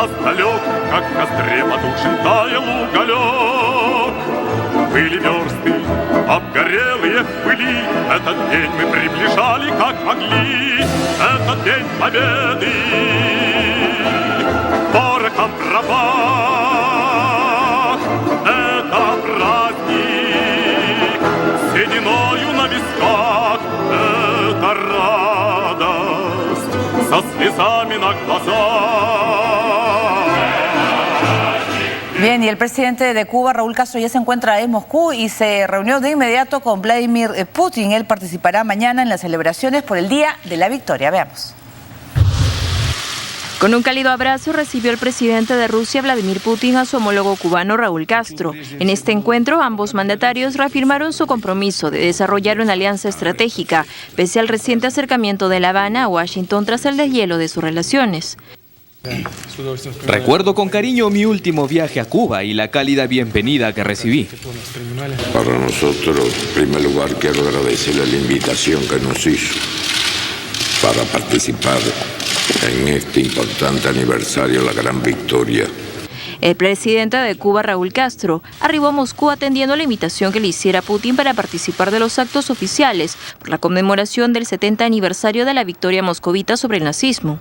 воздалек, как в костре потушен таял уголек. Были версты, обгорелые в пыли, этот день мы приближали, как могли, этот день победы. Порохом пропах, это праздник, сединою на висках, это радость, со слезами на глазах. Bien, y el presidente de Cuba, Raúl Castro, ya se encuentra en Moscú y se reunió de inmediato con Vladimir Putin. Él participará mañana en las celebraciones por el Día de la Victoria. Veamos. Con un cálido abrazo recibió el presidente de Rusia, Vladimir Putin, a su homólogo cubano, Raúl Castro. En este encuentro, ambos mandatarios reafirmaron su compromiso de desarrollar una alianza estratégica, pese al reciente acercamiento de La Habana a Washington tras el deshielo de sus relaciones. Recuerdo con cariño mi último viaje a Cuba y la cálida bienvenida que recibí. Para nosotros, en primer lugar, quiero agradecerle la invitación que nos hizo para participar en este importante aniversario de la gran victoria. El presidente de Cuba, Raúl Castro, arribó a Moscú atendiendo la invitación que le hiciera Putin para participar de los actos oficiales por la conmemoración del 70 aniversario de la victoria moscovita sobre el nazismo.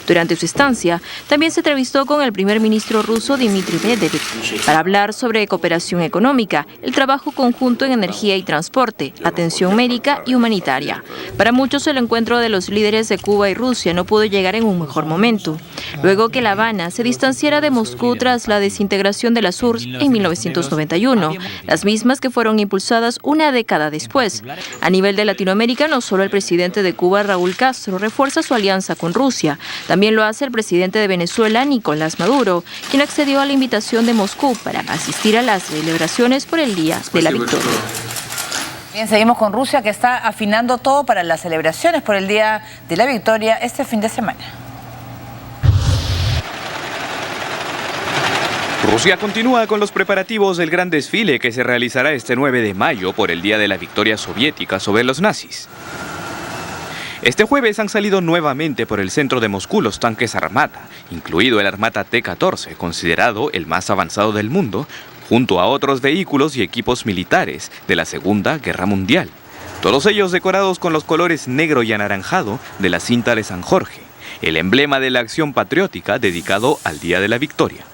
Durante su estancia, también se entrevistó con el primer ministro ruso Dmitry Medvedev para hablar sobre cooperación económica, el trabajo conjunto en energía y transporte, atención médica y humanitaria. Para muchos, el encuentro de los líderes de Cuba y Rusia no pudo llegar en un mejor momento, luego que La Habana se distanciara de Moscú tras la desintegración de las URSS en 1991, las mismas que fueron impulsadas una década después. A nivel de Latinoamérica, no solo el presidente de Cuba, Raúl Castro, refuerza su alianza con Rusia, también lo hace el presidente de Venezuela, Nicolás Maduro, quien accedió a la invitación de Moscú para asistir a las celebraciones por el Día de la Victoria. Bien, seguimos con Rusia, que está afinando todo para las celebraciones por el Día de la Victoria este fin de semana. Rusia continúa con los preparativos del gran desfile que se realizará este 9 de mayo por el Día de la Victoria Soviética sobre los nazis. Este jueves han salido nuevamente por el centro de Moscú los tanques Armata, incluido el Armata T-14, considerado el más avanzado del mundo, junto a otros vehículos y equipos militares de la Segunda Guerra Mundial. Todos ellos decorados con los colores negro y anaranjado de la cinta de San Jorge, el emblema de la acción patriótica dedicado al Día de la Victoria.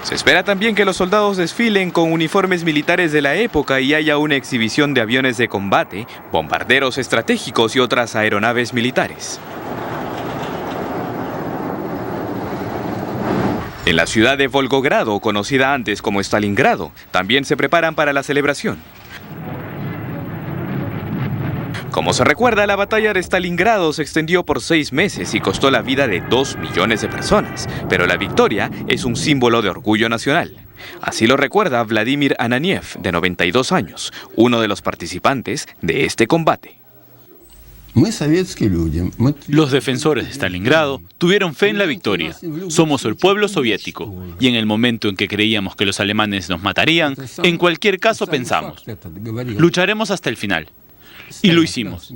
Se espera también que los soldados desfilen con uniformes militares de la época y haya una exhibición de aviones de combate, bombarderos estratégicos y otras aeronaves militares. En la ciudad de Volgogrado, conocida antes como Stalingrado, también se preparan para la celebración. Como se recuerda, la batalla de Stalingrado se extendió por 6 meses y costó la vida de 2 millones de personas, pero la victoria es un símbolo de orgullo nacional. Así lo recuerda Vladimir Ananiev, de 92 años, uno de los participantes de este combate. Los defensores de Stalingrado tuvieron fe en la victoria. Somos el pueblo soviético, y en el momento en que creíamos que los alemanes nos matarían, en cualquier caso pensamos, lucharemos hasta el final. Y lo hicimos,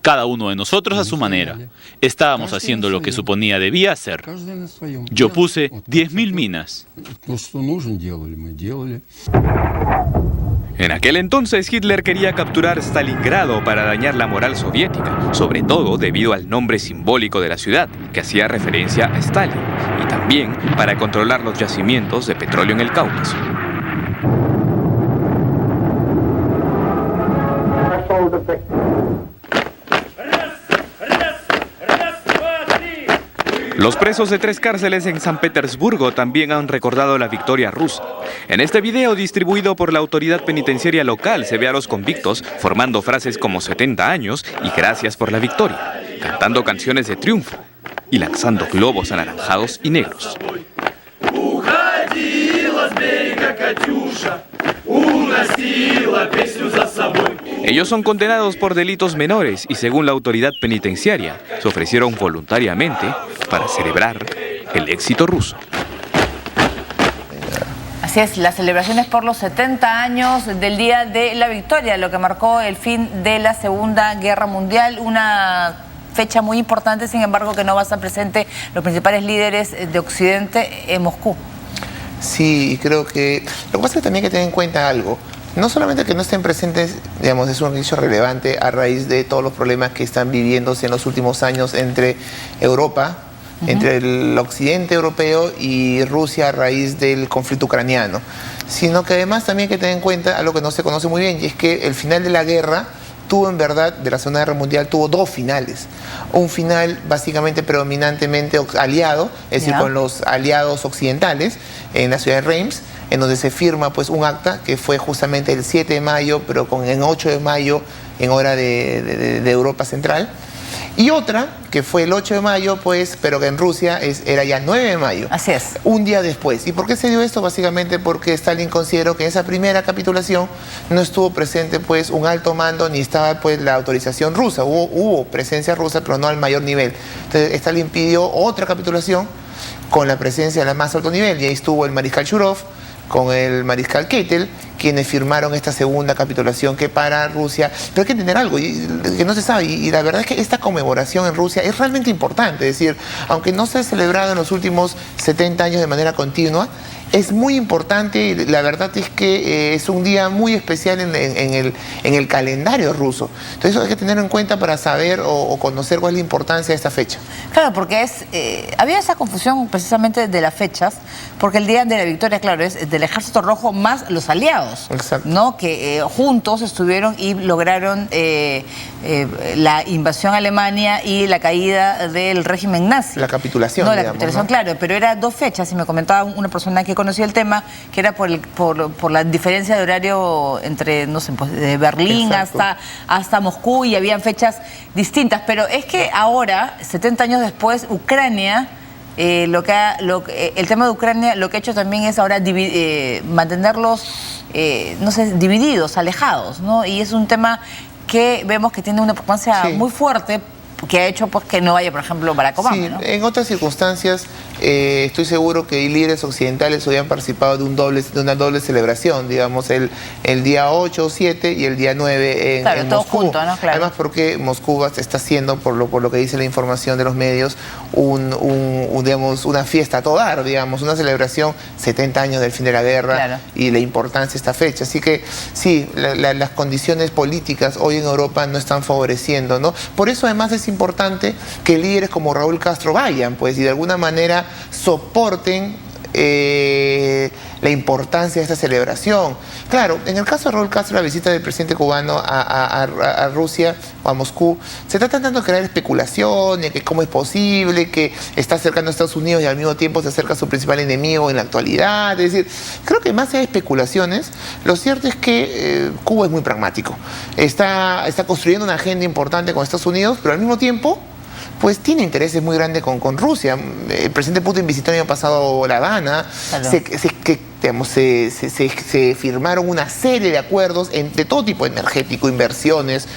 cada uno de nosotros a su manera. Estábamos haciendo lo que suponía debía hacer. Yo puse 10.000 minas. En aquel entonces Hitler quería capturar Stalingrado para dañar la moral soviética, sobre todo debido al nombre simbólico de la ciudad, que hacía referencia a Stalin, y también para controlar los yacimientos de petróleo en el Cáucaso. Los presos de 3 cárceles en San Petersburgo también han recordado la victoria rusa. En este video distribuido por la autoridad penitenciaria local se ve a los convictos formando frases como 70 años y gracias por la victoria, cantando canciones de triunfo y lanzando globos anaranjados y negros. Ellos son condenados por delitos menores y según la autoridad penitenciaria se ofrecieron voluntariamente para celebrar el éxito ruso. Así es, las celebraciones por los 70 años del Día de la Victoria, lo que marcó el fin de la Segunda Guerra Mundial, una fecha muy importante, sin embargo, que no va a estar presente los principales líderes de Occidente en Moscú. Sí, creo que lo que pasa es también que tener en cuenta algo. No solamente que no estén presentes, digamos, es un hecho relevante a raíz de todos los problemas que están viviéndose en los últimos años entre Europa, entre el occidente europeo y Rusia a raíz del conflicto ucraniano, sino que además también hay que tener en cuenta algo que no se conoce muy bien, y es que el final de la guerra tuvo en verdad, de la Segunda Guerra Mundial, tuvo dos finales. Un final básicamente predominantemente aliado, es decir, con los aliados occidentales en la ciudad de Reims, en donde se firma pues un acta que fue justamente el 7 de mayo, pero en 8 de mayo en hora de Europa Central. Y otra, que fue el 8 de mayo, pues, pero que en Rusia era ya 9 de mayo. Así es. Un día después. ¿Y por qué se dio esto? Básicamente porque Stalin consideró que en esa primera capitulación no estuvo presente, pues, un alto mando, ni estaba, pues, la autorización rusa. Hubo presencia rusa, pero no al mayor nivel. Entonces, Stalin pidió otra capitulación con la presencia de la más alto nivel. Y ahí estuvo el mariscal Shurov con el mariscal Keitel, quienes firmaron esta segunda capitulación que para Rusia. Pero hay que entender algo que no se sabe, y la verdad es que esta conmemoración en Rusia es realmente importante. Es decir, aunque no se ha celebrado en los últimos 70 años de manera continua, es muy importante, y la verdad es que es un día muy especial en el calendario ruso. Entonces eso hay que tenerlo en cuenta para saber o conocer cuál es la importancia de esta fecha. Claro, porque había esa confusión precisamente de las fechas, porque el día de la victoria, claro, es del Ejército Rojo más los aliados, exacto, ¿no? Que juntos estuvieron y lograron la invasión a Alemania y la caída del régimen nazi. La capitulación, no, la digamos, capitulación, ¿no? Claro, pero eran dos fechas, y me comentaba una persona que conocía el tema, que era por la diferencia de horario entre, no sé, pues, de Berlín hasta Moscú, y habían fechas distintas. Pero es que ahora, 70 años después, Ucrania, el tema de Ucrania lo que ha hecho también es ahora mantenerlos, no sé, divididos, alejados, ¿no? Y es un tema que vemos que tiene una importancia muy fuerte, que ha hecho pues que no vaya, por ejemplo, Barack Obama, sí, ¿no? En otras circunstancias, estoy seguro que líderes occidentales habían participado de una doble celebración, digamos, el día 8 o 7 y el día 9 en todo Moscú. Junto, ¿no? Claro. Además, porque Moscú está haciendo, por lo que dice la información de los medios, digamos, una fiesta a todo dar, digamos, una celebración 70 años del fin de la guerra, y la importancia de esta fecha. Así que sí, las condiciones políticas hoy en Europa no están favoreciendo, ¿no? Por eso además es importante que líderes como Raúl Castro vayan, pues, y de alguna manera soporten la importancia de esta celebración. Claro, en el caso de Raúl Castro, la visita del presidente cubano a Rusia o a Moscú, se está tratando de crear especulaciones, que cómo es posible, que está acercando a Estados Unidos y al mismo tiempo se acerca a su principal enemigo en la actualidad. Es decir, creo que más allá de especulaciones, lo cierto es que Cuba es muy pragmático. Está construyendo una agenda importante con Estados Unidos, pero al mismo tiempo pues tiene intereses muy grandes con Rusia. El presidente Putin visitó el año pasado La Habana, se firmaron una serie de acuerdos de todo tipo, energético, inversiones,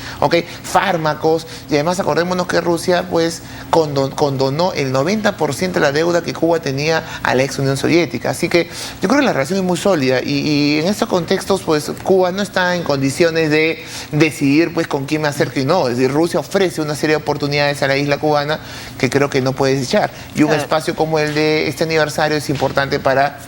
fármacos, y además acordémonos que Rusia pues condonó el 90% de la deuda que Cuba tenía a la ex Unión Soviética. Así que yo creo que la relación es muy sólida, y en estos contextos pues Cuba no está en condiciones de decidir pues con quién me acerco y no. Es decir, Rusia ofrece una serie de oportunidades a la isla cubana que creo que no puede desechar, y un espacio como el de este aniversario es importante para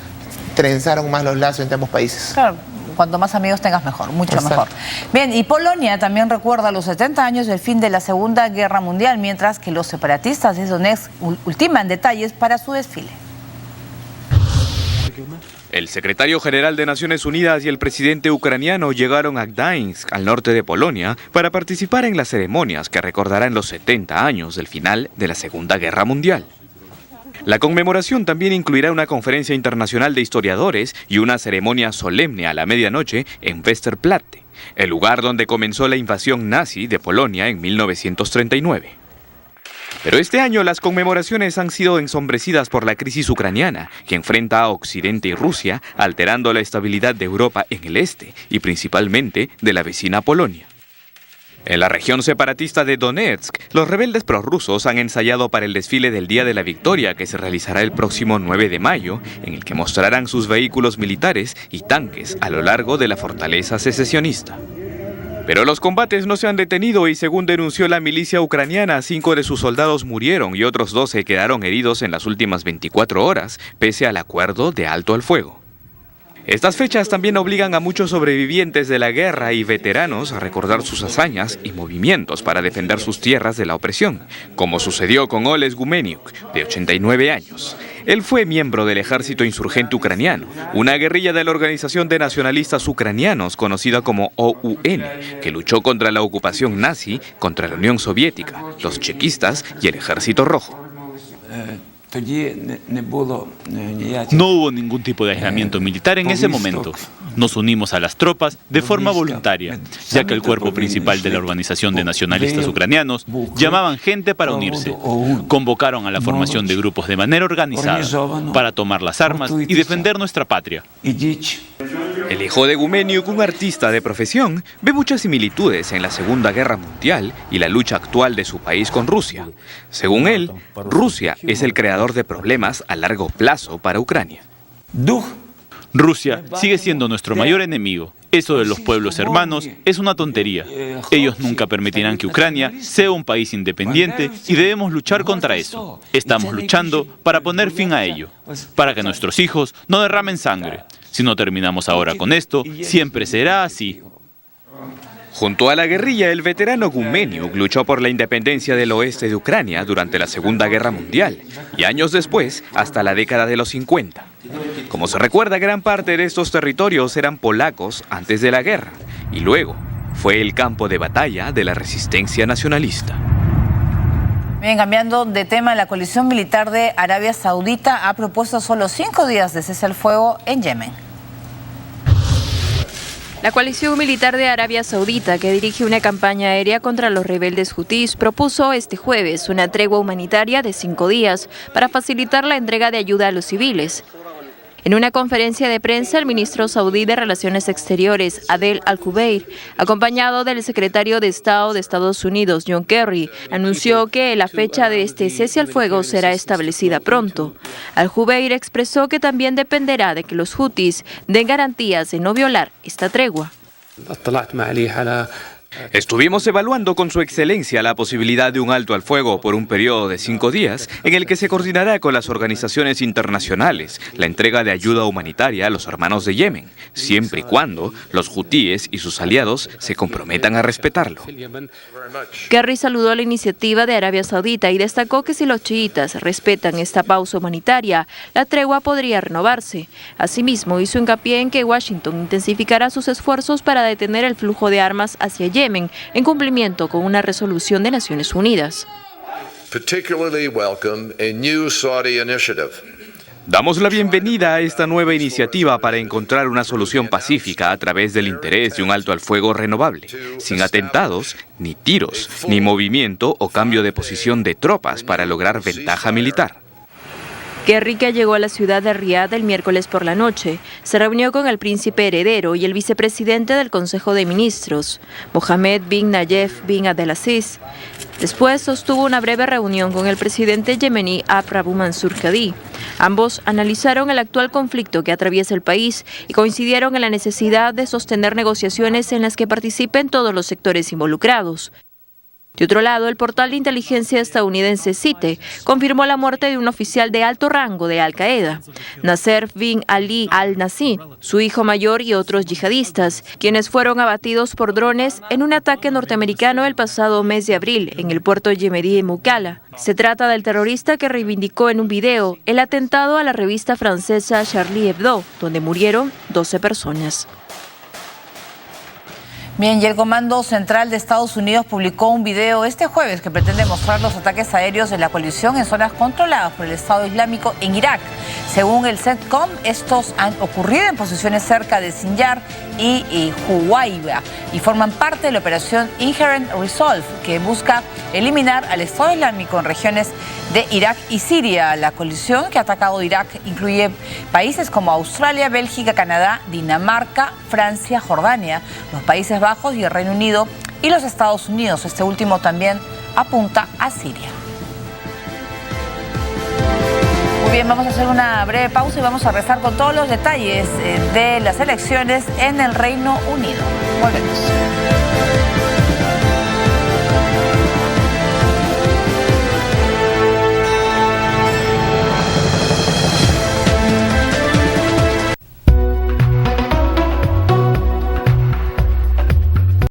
trenzar aún más los lazos entre ambos países. Claro, cuanto más amigos tengas mejor, mucho mejor. Bien, y Polonia también recuerda los 70 años del fin de la Segunda Guerra Mundial, mientras que los separatistas de Donetsk ultiman detalles para su desfile. El secretario general de Naciones Unidas y el presidente ucraniano llegaron a Gdańsk, al norte de Polonia, para participar en las ceremonias que recordarán los 70 años del final de la Segunda Guerra Mundial. La conmemoración también incluirá una conferencia internacional de historiadores y una ceremonia solemne a la medianoche en Westerplatte, el lugar donde comenzó la invasión nazi de Polonia en 1939. Pero este año las conmemoraciones han sido ensombrecidas por la crisis ucraniana, que enfrenta a Occidente y Rusia, alterando la estabilidad de Europa en el este y principalmente de la vecina Polonia. En la región separatista de Donetsk, los rebeldes prorrusos han ensayado para el desfile del Día de la Victoria, que se realizará el próximo 9 de mayo, en el que mostrarán sus vehículos militares y tanques a lo largo de la fortaleza secesionista. Pero los combates no se han detenido y según denunció la milicia ucraniana, 5 de sus soldados murieron y otros 12 quedaron heridos en las últimas 24 horas, pese al acuerdo de alto al fuego. Estas fechas también obligan a muchos sobrevivientes de la guerra y veteranos a recordar sus hazañas y movimientos para defender sus tierras de la opresión, como sucedió con Oles Gumeniuk, de 89 años. Él fue miembro del ejército insurgente ucraniano, una guerrilla de la Organización de Nacionalistas Ucranianos conocida como OUN, que luchó contra la ocupación nazi, contra la Unión Soviética, los chequistas y el Ejército Rojo. No hubo ningún tipo de aislamiento militar en ese momento. Nos unimos a las tropas de forma voluntaria, ya que el cuerpo principal de la Organización de Nacionalistas Ucranianos llamaban gente para unirse. Convocaron a la formación de grupos de manera organizada para tomar las armas y defender nuestra patria. El hijo de Gumeniuk, un artista de profesión, ve muchas similitudes en la Segunda Guerra Mundial y la lucha actual de su país con Rusia. Según él, Rusia es el creador de problemas a largo plazo para Ucrania. Rusia sigue siendo nuestro mayor enemigo. Eso de los pueblos hermanos es una tontería. Ellos nunca permitirán que Ucrania sea un país independiente y debemos luchar contra eso. Estamos luchando para poner fin a ello, para que nuestros hijos no derramen sangre. Si no terminamos ahora con esto, siempre será así. Junto a la guerrilla, el veterano Gumeniuk luchó por la independencia del oeste de Ucrania durante la Segunda Guerra Mundial y años después hasta la década de los 50. Como se recuerda, gran parte de estos territorios eran polacos antes de la guerra y luego fue el campo de batalla de la resistencia nacionalista. Bien, cambiando de tema, la coalición militar de Arabia Saudita ha propuesto solo 5 días de cese al fuego en Yemen. La coalición militar de Arabia Saudita, que dirige una campaña aérea contra los rebeldes hutíes, propuso este jueves una tregua humanitaria de 5 días para facilitar la entrega de ayuda a los civiles. En una conferencia de prensa, el ministro saudí de Relaciones Exteriores, Adel Al-Jubeir, acompañado del secretario de Estado de Estados Unidos, John Kerry, anunció que la fecha de este cese al fuego será establecida pronto. Al-Jubeir expresó que también dependerá de que los hutíes den garantías de no violar esta tregua. Estuvimos evaluando con su excelencia la posibilidad de un alto al fuego por un periodo de 5 días en el que se coordinará con las organizaciones internacionales la entrega de ayuda humanitaria a los hermanos de Yemen, siempre y cuando los hutíes y sus aliados se comprometan a respetarlo. Kerry saludó la iniciativa de Arabia Saudita y destacó que si los chiitas respetan esta pausa humanitaria, la tregua podría renovarse. Asimismo, hizo hincapié en que Washington intensificará sus esfuerzos para detener el flujo de armas hacia Yemen, en cumplimiento con una resolución de Naciones Unidas. Damos la bienvenida a esta nueva iniciativa para encontrar una solución pacífica a través del interés de un alto al fuego renovable, sin atentados, ni tiros, ni movimiento o cambio de posición de tropas para lograr ventaja militar. Kerry, que llegó a la ciudad de Riad el miércoles por la noche, se reunió con el príncipe heredero y el vicepresidente del Consejo de Ministros, Mohammed bin Nayef bin Abdelaziz. Después sostuvo una breve reunión con el presidente yemení Abd Rabbu Mansur Hadi. Ambos analizaron el actual conflicto que atraviesa el país y coincidieron en la necesidad de sostener negociaciones en las que participen todos los sectores involucrados. De otro lado, el portal de inteligencia estadounidense CITE confirmó la muerte de un oficial de alto rango de Al-Qaeda, Nasser bin Ali al-Nassi, su hijo mayor y otros yihadistas, quienes fueron abatidos por drones en un ataque norteamericano el pasado mes de abril en el puerto yemení de Mukalla. Se trata del terrorista que reivindicó en un video el atentado a la revista francesa Charlie Hebdo, donde murieron 12 personas. Bien, y el Comando Central de Estados Unidos publicó un video este jueves que pretende mostrar los ataques aéreos de la coalición en zonas controladas por el Estado Islámico en Irak. Según el CENTCOM, estos han ocurrido en posiciones cerca de Sinjar y Huwaiba y forman parte de la operación Inherent Resolve, que busca eliminar al Estado Islámico en regiones de Irak y Siria. La coalición que ha atacado Irak incluye países como Australia, Bélgica, Canadá, Dinamarca, Francia, Jordania, los Países Bajos y el Reino Unido y los Estados Unidos. Este último también apunta a Siria. Muy bien, vamos a hacer una breve pausa y vamos a rezar con todos los detalles de las elecciones en el Reino Unido. Volvemos.